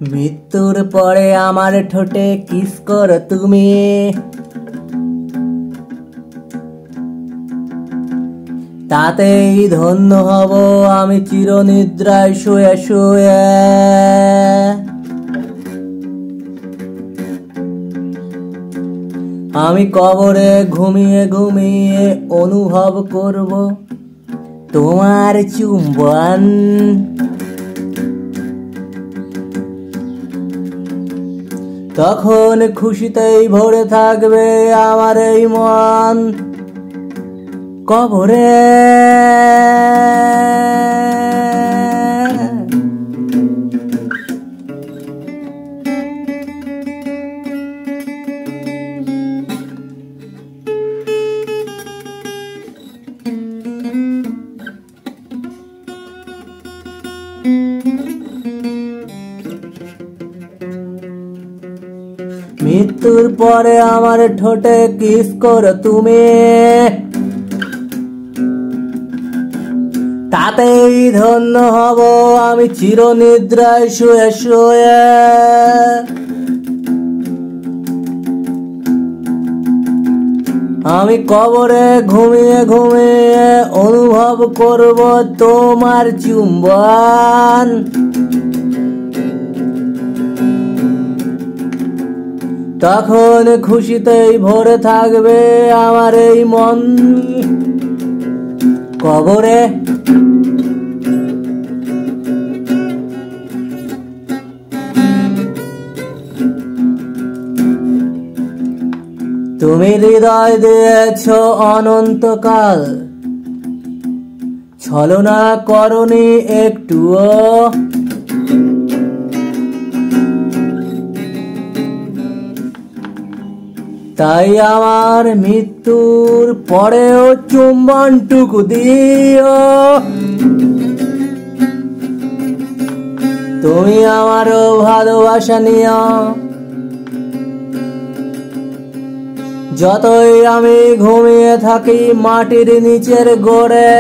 মৃত্যুর পরে আমার ঠোঁটে কিস করো তুমি, তাতেই ধন্য হব আমি চিরনিদ্রায় শুয়ে শুয়ে। আমি কবরে ঘুমিয়ে ঘুমিয়ে অনুভব করব তোমার চুম্বন। তখন খুশিতেই ভরে থাকবে আমার এই মন। কবরে মৃত্যুর পরে আমার ঠোঁটে কিস করো তুমি, তাতেই ধন্য হব আমি চিরনিদ্রায় শুয়ে শুয়ে। আমি কবরে ঘুমিয়ে ঘুমিয়ে অনুভব করব তোমার চুম্বন। তখন খুশিতেই ভরে থাকবে আমার এই মন। কবরে তুমি হৃদয় দিয়েছ অনন্তকাল, ছলনা করনি একটুও। তাই আমার মৃত্যুর পরেও চুম্বনটুকু দিও। তুমি আমারও ভালোবাসা নিও। যতই আমি ঘুমিয়ে থাকি মাটির নিচের গড়ে,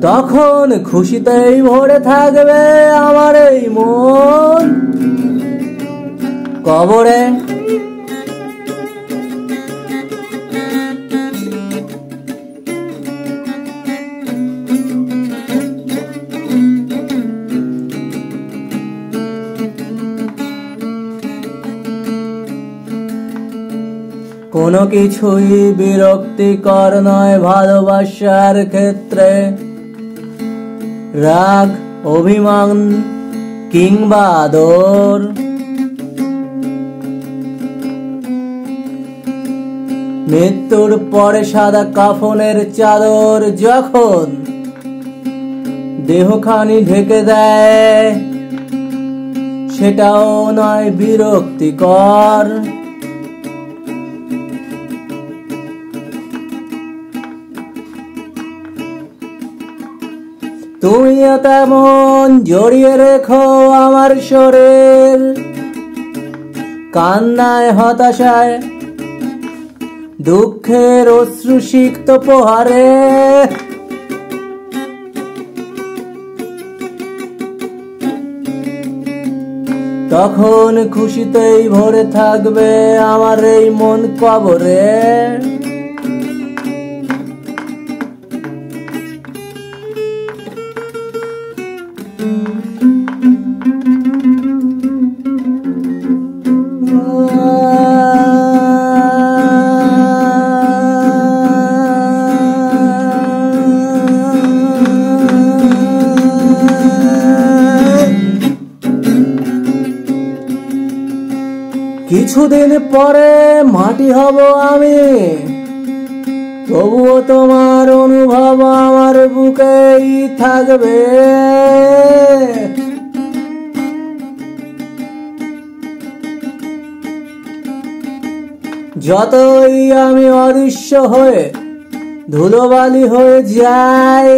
তখন খুশিতেই ভরে থাকবে আমার এই মন। কবরে কোনো কিছুই বিরক্তিকর নয় ভালোবাসার ক্ষেত্রে। রাগ, অভিমান কিংবা আদর, মৃত্যুর পরে সাদা কাফনের চাদর যখন দেহখানি ঢেকে দেয়, সেটাও নয় বিরক্তিকর। তুমিও তেমন জড়িয়ে রেখো আমার শরীর, কান্নায় হতাশায় দুঃখের অশ্রুসিক্ত প্রহারে। তখন খুশিতেই ভরে থাকবে আমার এই মন। কবরে কিছুদিন পরে মাটি হব আমি, তবুও তোমার অনুভব আমার বুকেই থাকবে। যতই আমি অদৃশ্য হয়ে ধুলোবালি হয়ে যাই,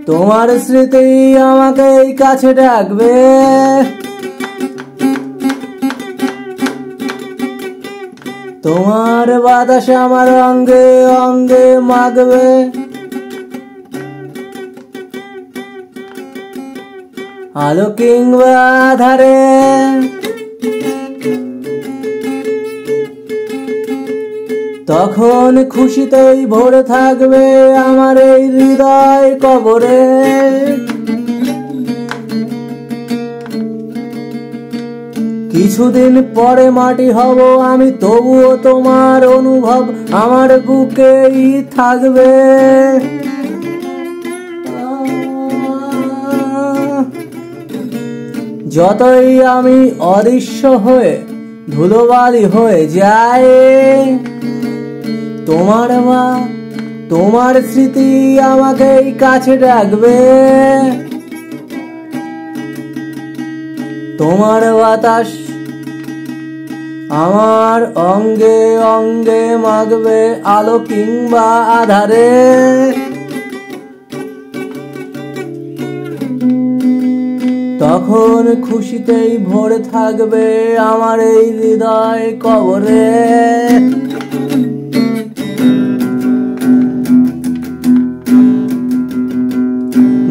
তোমার স্মৃতি আমাকে এই কাছে ডাকবে। তোমার বাতাস আমার অঙ্গে অঙ্গে মাগবে, আলো কিংবা আধারে। তখন খুশিতেই ভরে থাকবে আমার এই হৃদয় কবরে। কিছুদিন পরে মাটি হব আমি, তবুও তোমার অনুভব আমার বুকেই থাকবে। যতই আমি অদৃশ্য হয়ে ধুলোবালি হয়ে যাই, তোমার স্মৃতি আমাকে কাছে ডাকবে। তোমার বাতাস আমার অঙ্গে অঙ্গে মাগবে, আলো কিংবা আধারে। তখন খুশিতেই ভরে থাকবে আমার এই হৃদয় কবরে।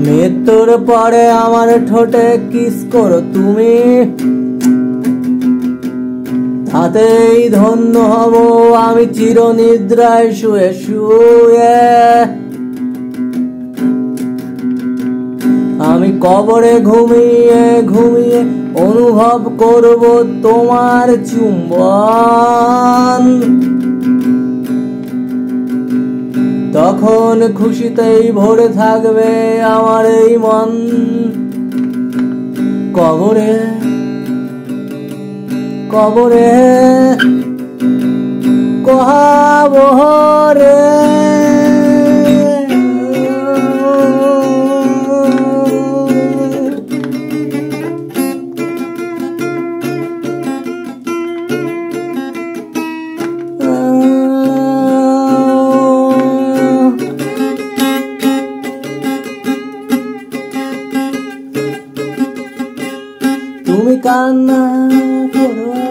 মৃত্যুর পরে আমার ঠোঁটে কিস করো তুমি, তাতেই ধন্য হব আমি চিরনিদ্রায় শুয়ে শুয়ে। আমি কবরে ঘুমিয়ে ঘুমিয়ে অনুভব করব তোমার চুম্বন। তখন খুশিতেই ভরে থাকবে আমার এই মন কবরে কবরে কবরে। তুমি কান্না করো।